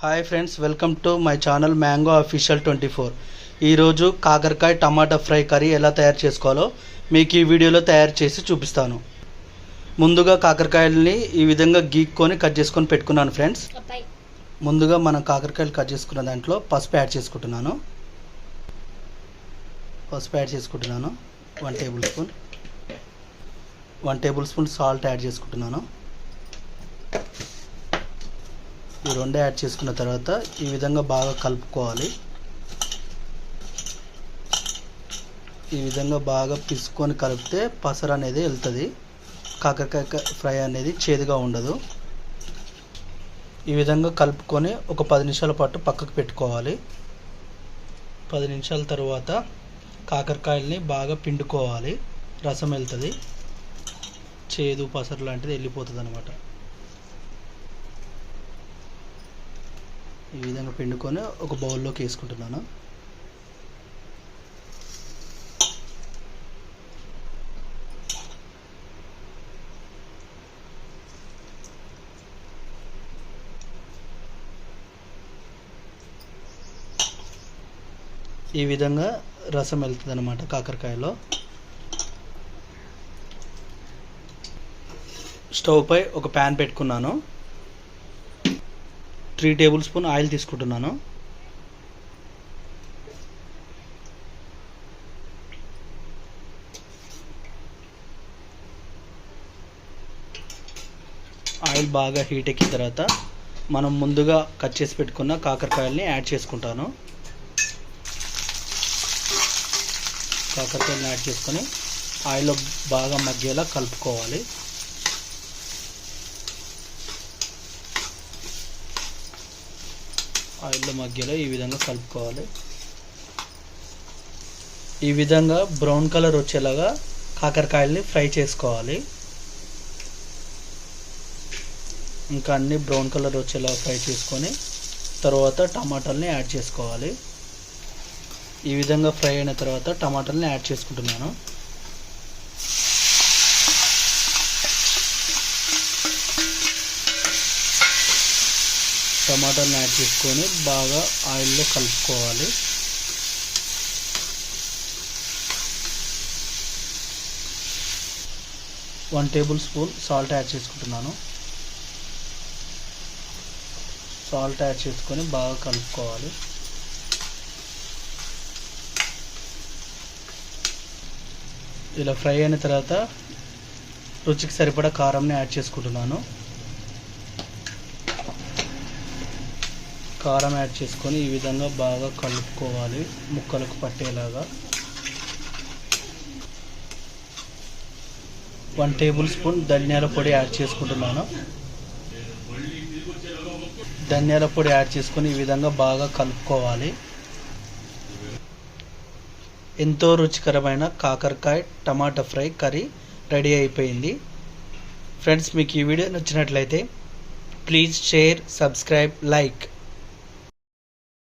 Hi friends, welcome to my channel mango official 24. ఈరోజు కాకరకాయ tomato fry curry ఎలా తయారు చేసుకోవాలో మీకు ఈ వీడియోలో తయారు చేసి చూపిస్తాను. ముందుగా కాకరకాయలని ఈ విధంగా గీక్కొని కట్ చేసుకొని పెట్టుకున్నాను ఫ్రెండ్స్. ముందుగా మనం కాకరకాయలు కట్ చేసుకున్న దాంట్లో పసుపు యాడ్ చేసుకుంటున్నాను. 1 టేబుల్ స్పూన్ సాల్ట్ యాడ్ చేసుకుంటున్నాను. ఈ రెండు యాడ్ చేసుకున్న తర్వాత ఈ విధంగా బాగా కలుపుకోవాలి. ఈ విధంగా బాగా పిసుకొని కలిపితే పసరు అనేది వెళ్తుంది. కాకరకాయ ఫ్రై అనేది చేదుగా ఉండదు. ఈ విధంగా కలుపుకొని ఒక 10 నిమిషాల పాటు పక్కకు పెట్టుకోవాలి. 10 నిమిషాల తర్వాత కాకరకాయల్ని బాగా పిండుకోవాలి. రసం వెళ్తుంది, చేదు పసరు లాంటిది వెళ్ళిపోతుంది అన్నమాట. ఈ విధంగా పిండుకొని ఒక బౌల్లోకి వేసుకుంటున్నాను. ఈ విధంగా రసం వెళ్తుంది అన్నమాట కాకరకాయలో. స్టవ్ పై ఒక ప్యాన్ పెట్టుకున్నాను. 3 టేబుల్ స్పూన్ ఆయిల్ తీసుకుంటున్నాను. ఆయిల్ బాగా హీట్ ఎక్కిన తర్వాత మనం ముందుగా కట్ చేసి పెట్టుకున్న కాకరకాయల్ని యాడ్ చేసుకుంటాను. కాకరకాయలను యాడ్ చేసుకొని ఆయిల్లో బాగా మగ్గేలా కలుపుకోవాలి. ఆయిల్లో మగ్గేలా ఈ విధంగా కలుపుకోవాలి. ఈ విధంగా బ్రౌన్ కలర్ వచ్చేలాగా కాకరకాయల్ని ఫ్రై చేసుకోవాలి. ఇంకా అన్ని బ్రౌన్ కలర్ వచ్చేలాగా ఫ్రై చేసుకొని తర్వాత టమాటాలని యాడ్ చేసుకోవాలి. ఈ విధంగా ఫ్రై అయిన తర్వాత టమాటాలని యాడ్ చేసుకుంటున్నాను. టమాటాలను యాడ్ చేసుకొని బాగా ఆయిల్లో కలుపుకోవాలి. One table spoon salt add చేసుకుంటున్నాను. సాల్ట్ యాడ్ చేసుకొని బాగా కలుపుకోవాలి. ఇలా ఫ్రై అయిన తర్వాత రుచికి సరిపడా కారంని యాడ్ చేసుకుంటున్నాను. కారం యాడ్ చేసుకొని ఈ విధంగా బాగా కలుపుకోవాలి, ముక్కలకు పట్టేలాగా. 1 టేబుల్ స్పూన్ ధనియాల పొడి యాడ్ చేసుకుంటున్నాను. ధనియాల పొడి యాడ్ చేసుకొని ఈ విధంగా బాగా కలుపుకోవాలి. ఎంతో రుచికరమైన కాకరకాయ టమాటా ఫ్రై కర్రీ రెడీ అయిపోయింది. ఫ్రెండ్స్, మీకు ఈ వీడియో నచ్చినట్లయితే ప్లీజ్ షేర్, సబ్స్క్రైబ్, లైక్.